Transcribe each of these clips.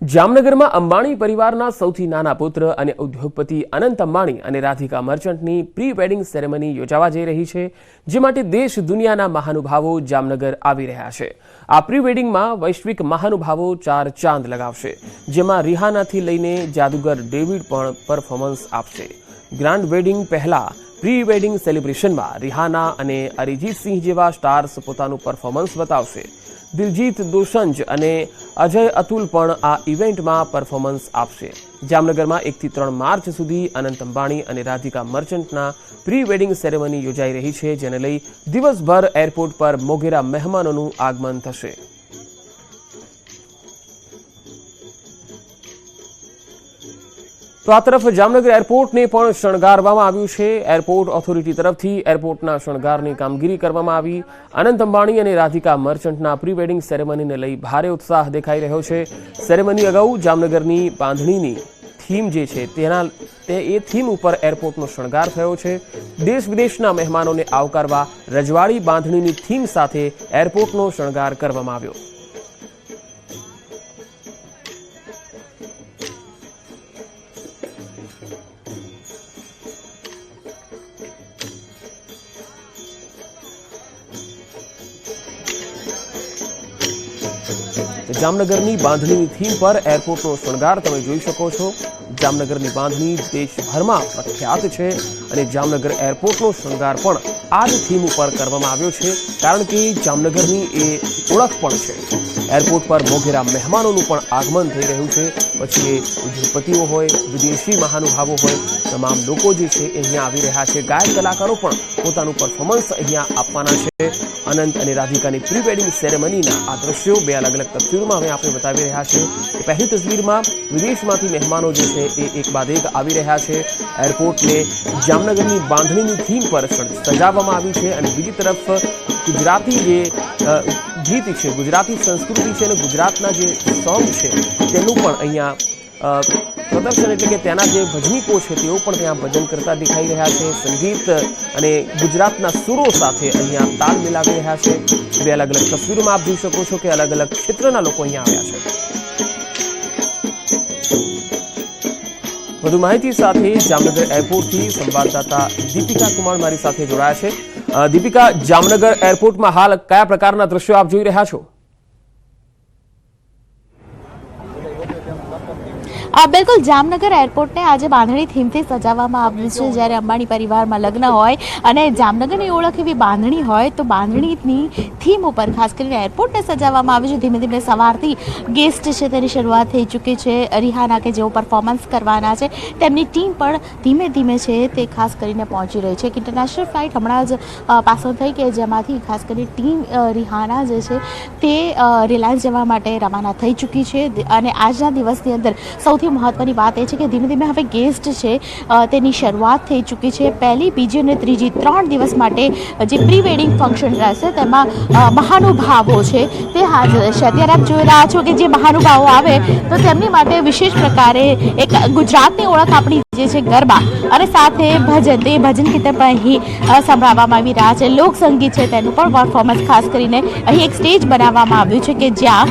જામનગરમાં અંબાણી પરિવારના સૌથી નાના પુત્ર અને ઉદ્યોગપતિ અનંત અંબાણી અને રાધિકા મર્ચન્ટની પ્રી વેડિંગ સેરેમની યોજાવા જઈ રહી છે, જે માટે દેશ દુનિયાના મહાનુભાવો જામનગર આવી રહ્યા છે। આ પ્રી વેડિંગમાં વૈશ્વિક મહાનુભાવો 4 ચાંદ લગાવશે, જેમાં રિહાનાથી લઈને જાદુગર ડેવિડ પણ પરફોર્મન્સ આપશે। ગ્રાન્ડ વેડિંગ પહેલા પ્રી વેડિંગ સેલિબ્રેશનમાં રિહાના અને અરિજીત સિંહ જેવા સ્ટાર્સ પોતાનું પરફોર્મન્સ બતાવશે। દિલજીત દોસંજ અને અજય અતુલ પણ આ ઇવેન્ટમાં પરફોર્મન્સ આપશે। જામનગરમાં 1 થી 3 માર્ચ સુધી અનંત અંબાણી અને રાધિકા મર્ચન્ટના પ્રી વેડિંગ સેરેમની યોજાઈ રહી છે, જેને લઈ દિવસભર એરપોર્ટ પર મોગેરા મહેમાનોનું આગમન થશે। તો આ તરફ જામનગર એરપોર્ટને પણ શણગારવામાં આવ્યું છે। એરપોર્ટ ઓથોરિટી તરફથી એરપોર્ટના શણગારની કામગીરી કરવામાં આવી। અનંત અંબાણી અને રાધિકા મર્ચન્ટના પ્રી વેડિંગ સેરેમનીને લઈ ભારે ઉત્સાહ દેખાઈ રહ્યો છે। સેરેમની અગાઉ જામનગરની બાંધણીની થીમ જે છે એ થીમ ઉપર એરપોર્ટનો શણગાર થયો છે। દેશ વિદેશના મહેમાનોને આવકારવા રજવાડી બાંધણીની થીમ સાથે એરપોર્ટનો શણગાર કરવામાં આવ્યો। જામનગરની બાંધણીની થીમ પર એરપોર્ટનો શણગાર તમે જોઈ શકો છો। જામનગરની બાંધણી દેશભરમાં પ્રખ્યાત છે અને જામનગર એરપોર્ટનો શણગાર પણ આ જ થીમ ઉપર કરવામાં આવ્યો છે, કારણ કે જામનગરની એ ઓળખ પણ છે। એરપોર્ટ પર મોગેરા મહેમાનોનું પણ આગમન થઈ રહ્યું છે। પછી એ ઉદ્યોગપતિઓ હોય, વિદેશી મહાનુભાવો હોય, તમામ લોકો જે છે એ અહીંયા આવી રહ્યા છે। ગાયક કલાકારો પણ પોતાનું પરફોર્મન્સ અહીંયા આપવાના છે। અનંત અને રાધિકાની પ્રી વેડિંગ સેરેમનીના આ દ્રશ્યો 2 અલગ અલગ તસવીરોમાં હવે આપણે બતાવી રહ્યા છે। પહેલી તસવીરમાં વિદેશમાંથી મહેમાનો જે છે એ એક બાદ એક આવી રહ્યા છે। એરપોર્ટને જામનગરની બાંધણીની થીમ પર સજાવવામાં આવી છે અને બીજી તરફ ગુજરાતી જે ગીત છે, ગુજરાતી સંસ્કૃતિ છે અને ગુજરાતના જે સોંગ છે તેનું પણ અહીંયા પ્રદર્શન, એટલે કે તેના જે ભજનીકો છે તેઓ પણ ત્યાં ભજન કરતા દેખાઈ રહ્યા છે। સંગીત અને ગુજરાતના સુરો સાથે અહીંયા તાલ મિલાવી રહ્યા છે। 2 અલગ અલગ તસવીરોમાં આપ જોઈ શકો છો કે અલગ અલગ ક્ષેત્રના લોકો અહીંયા આવ્યા છે। વધુ માહિતી સાથે જામનગર એરપોર્ટથી સંવાદદાતા દીપિકા કુમાર મારી સાથે જોડાયા છે। દીપિકા, જામનગર એરપોર્ટમાં હાલ કયા પ્રકારના દ્રશ્યો આપ જોઈ રહ્યા છો? બિલકુલ, જામનગર એરપોર્ટને આજે બાંધણી થીમથી સજાવવામાં આવ્યું છે। જ્યારે અંબાણી પરિવારમાં લગ્ન હોય અને જામનગરની ઓળખ એવી બાંધણી હોય, તો બાંધણીની થીમ ઉપર ખાસ કરીને એરપોર્ટને સજાવવામાં આવ્યું છે। ધીમે ધીમે સવારથી ગેસ્ટ છે તેની શરૂઆત થઈ ચૂકી છે। રિહાના કે જેઓ પરફોર્મન્સ કરવાના છે, તેમની ટીમ પણ ધીમે ધીમે છે તે ખાસ કરીને પહોંચી રહી છે। એક ઇન્ટરનેશનલ ફ્લાઇટ હમણાં જ પાસ ઓન થઈ કે જેમાંથી ખાસ કરીને ટીમ રિહાના જે છે તે રિલાયન્સ જવા માટે રવાના થઈ ચૂકી છે। અને આજના દિવસની અંદર સૌથી મહત્વની વાત એ છે કે ધીમે ધીમે હવે ગેસ્ટ છે તેની શરૂઆત થઈ ચૂકી છે। પહેલી, બીજી અને ત્રીજી 3 દિવસ માટે જે પ્રી વેડિંગ ફંક્શન રહેશે તેમાં મહાનુભાવો છે તે હાજર રહેશે। અત્યારે આપ જોઈ રહ્યા છો કે જે મહાનુભાવો આવે તો તેમની માટે વિશેષ પ્રકારે એક ગુજરાતની ઓળખ આપણી જે છે ગરબા અને સાથે ભજન, તે ભજન કીર્તન પણ અહીં સંભળાવવામાં આવી રહ્યા છે। લોકસંગીત છે તેનું પણ પરફોર્મન્સ ખાસ કરીને અહીં એક સ્ટેજ બનાવવામાં આવ્યું છે કે જ્યાં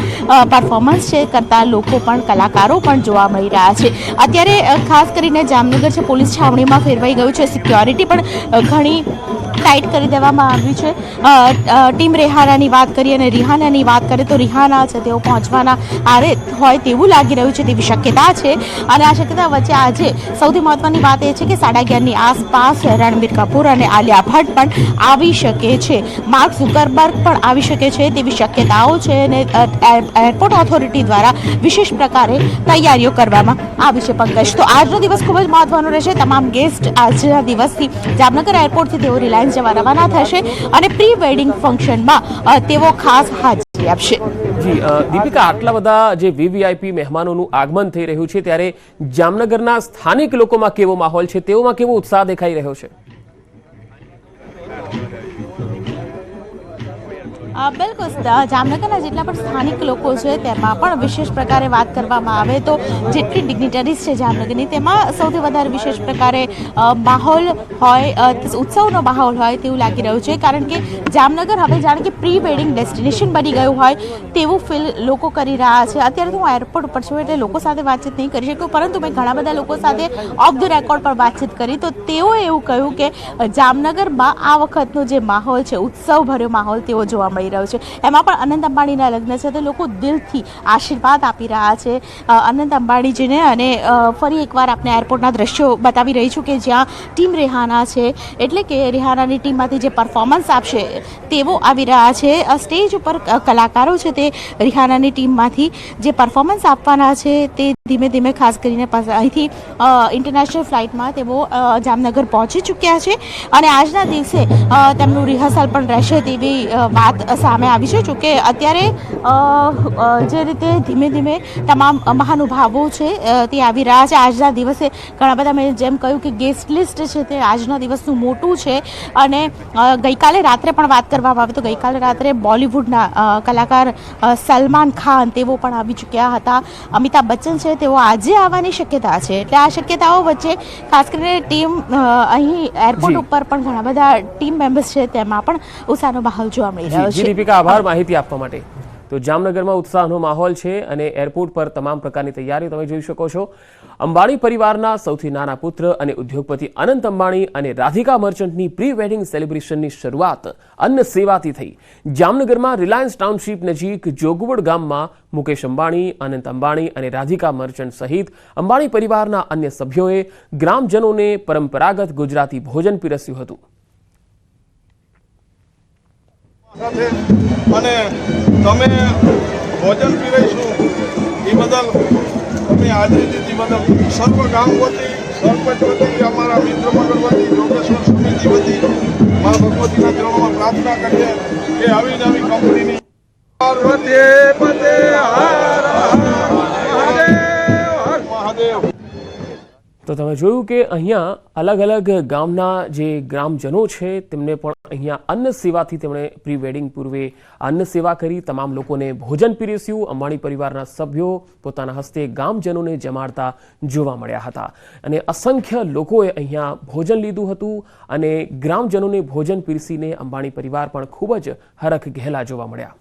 પરફોર્મન્સ છે કરતા લોકો પણ, કલાકારો પણ જોવા મળી રહ્યા છે। અત્યારે ખાસ કરીને જામનગર છે પોલીસ છાવણીમાં ફેરવાઈ ગયું છે। સિક્યોરિટી પણ ઘણી ટાઈટ કરી દેવામાં આવી છે। ટીમ રિહાનાની વાત કરીએ અને રિહાનાની વાત કરીએ તો રિહાના છે તેઓ પહોંચવાના આરે હોય તેવું લાગી રહ્યું છે તેવી શક્યતા છે। અને આ શક્યતા વચ્ચે આજે સૌથી મહત્વની વાત એ છે કે 11:30ની આસપાસ રણબીર કપૂર અને આલિયા ભટ્ટ પણ આવી શકે છે। માર્ક ઝુકરબર્ગ પણ આવી શકે છે તેવી શક્યતાઓ છે અને એરપોર્ટ ઓથોરિટી દ્વારા વિશેષ પ્રકારે તૈયારીઓ કરવામાં આવી છે। પંકજ, તો આજનો દિવસ ખૂબ જ મહત્વનો રહેશે। તમામ ગેસ્ટ આજના દિવસથી જામનગર એરપોર્ટથી તેઓ રિલાયન્સ જવા રવાના થશે અને પ્રી વેડિંગ ફંક્શનમાં તેઓ ખાસ હાજરી આપશે। જી દીપિકા, આટલા બધા જે વીવીઆઈપી મહેમાનોનું આગમન થઈ રહ્યું છે, ત્યારે જામનગરના સ્થાનિક લોકોમાં કેવો માહોલ છે, તેઓમાં કેવો ઉત્સાહ દેખાઈ રહ્યો છે? બિલકુલ જામનગરના જેટલા પણ સ્થાનિક લોકો છે તેમાં પણ વિશેષ પ્રકારે વાત કરવામાં આવે તો જેટલી ડિગ્નિટરીઝ છે જામનગરની તેમાં સૌથી વધારે વિશેષ પ્રકારે માહોલ હોય, ઉત્સવનો માહોલ હોય તેવું લાગી રહ્યું છે. કારણ કે જામનગર હવે જાણે કે પ્રી વેડિંગ ડેસ્ટિનેશન બની ગયું હોય તેવું ફીલ લોકો કરી રહ્યા છે. અત્યારે તો હું એરપોર્ટ ઉપર છું એટલે લોકો સાથે વાતચીત નહીં કરી શકું, પરંતુ મેં ઘણા બધા લોકો સાથે ઓફ ધ રેકોર્ડ પર વાતચીત કરી તો તેઓએ એવું કહ્યું કે જામનગરમાં આ વખતનો જે માહોલ છે, ઉત્સવભર્યો માહોલ તેઓ જોવા મળી રહ્યો છે. એમાં પણ અનંત અંબાણીના લગ્ન છે તો લોકો દિલથી આશીર્વાદ આપી રહ્યા છે અનંત અંબાણીજીને. અને ફરી એકવાર આપણે એરપોર્ટના દ્રશ્યો બતાવી રહી છું કે જ્યાં ટીમ રેહાના છે, એટલે કે રેહાનાની ટીમમાંથી જે પરફોર્મન્સ આપશે તેઓ આવી રહ્યા છે. સ્ટેજ ઉપર કલાકારો છે તે રિહાનાની ટીમમાંથી જે પરફોર્મન્સ આપવાના છે તે ધીમે ધીમે ખાસ કરીને અહીંથી ઇન્ટરનેશનલ ફ્લાઇટમાં તેઓ જામનગર પહોંચી ચૂક્યા છે અને આજના દિવસે તેમનું રિહર્સલ પણ રહેશે તેવી વાત સામે આવી છે. જોકે અત્યારે જે રીતે ધીમે ધીમે તમામ મહાનુભાવો છે તે આવી રહ્યા છે આજના દિવસે. ઘણા બધા મેં જેમ કહ્યું કે ગેસ્ટ લિસ્ટ છે તે આજના દિવસનું મોટું છે. અને ગઈકાલે રાત્રે પણ વાત કરવામાં આવે તો ગઈકાલે રાત્રે બોલિવૂડના કલાકાર સલમાન ખાન તેઓ પણ આવી ચૂક્યા હતા. અમિતાભ બચ્ચન છે તેઓ આજે આવવાની શક્યતા છે. એટલે આ શક્યતાઓ વચ્ચે ખાસ કરીને ટીમ અહીં એરપોર્ટ ઉપર પણ ઘણા બધા ટીમ મેમ્બર્સ છે તેમાં પણ ઉત્સાહનો માહોલ જોવા મળી રહ્યો છે. દીપિકા, આભાર માહિતી આપવા માટે. તો જામનગરમાં ઉત્સાહનો માહોલ છે અને એરપોર્ટ પર તમામ પ્રકારની તૈયારી તમે જોઈ શકો છો. અંબાણી પરિવારના સૌથી નાના પુત્ર અને ઉદ્યોગપતિ અનંત અંબાણી અને રાધિકા મર્ચન્ટની પ્રી વેડિંગ સેલિબ્રેશનની શરૂઆત અન્ન સેવાથી થઈ. જામનગરમાં રિલાયન્સ ટાઉનશીપ નજીક જોગવડ ગામમાં મુકેશ અંબાણી, અનંત અંબાણી અને રાધિકા મર્ચન્ટ સહિત અંબાણી પરિવારના અન્ય સભ્યોએ ગ્રામજનોને પરંપરાગત ગુજરાતી ભોજન પીરસ્યું હતું. અને તમે ભોજન પીરસું એ બદલ તમે હાજરી દીધી બદલ સર્વ ગામ વતી, સરપંચ વતી, અમારા મિત્ર મંડળ વતી, યોગેશ્વર સમિતિ વતી મા ભગવતીના ચરણોમાં પ્રાર્થના કરીએ કે આવી નવી કંપનીની પાર્વતી પતે હર મહાદેવ. તો તમે જોયું કે અહીંયા અલગ અલગ ગામના જે ગ્રામજનો છે તેમને પણ અહીંયા અન્ન સેવાથી તેમણે પ્રી વેડિંગ પૂર્વે અન્ન સેવા કરી તમામ લોકોને ભોજન પીરસ્યું. અંબાણી પરિવારના સભ્યો પોતાના હસ્તે ગામજનોને જમાડતા જોવા મળ્યા હતા અને અસંખ્ય લોકોએ અહીંયા ભોજન લીધું હતું અને ગ્રામજનોને ભોજન પીરસીને અંબાણી પરિવાર પણ ખૂબ જ હરખ ઘેલા જોવા મળ્યા.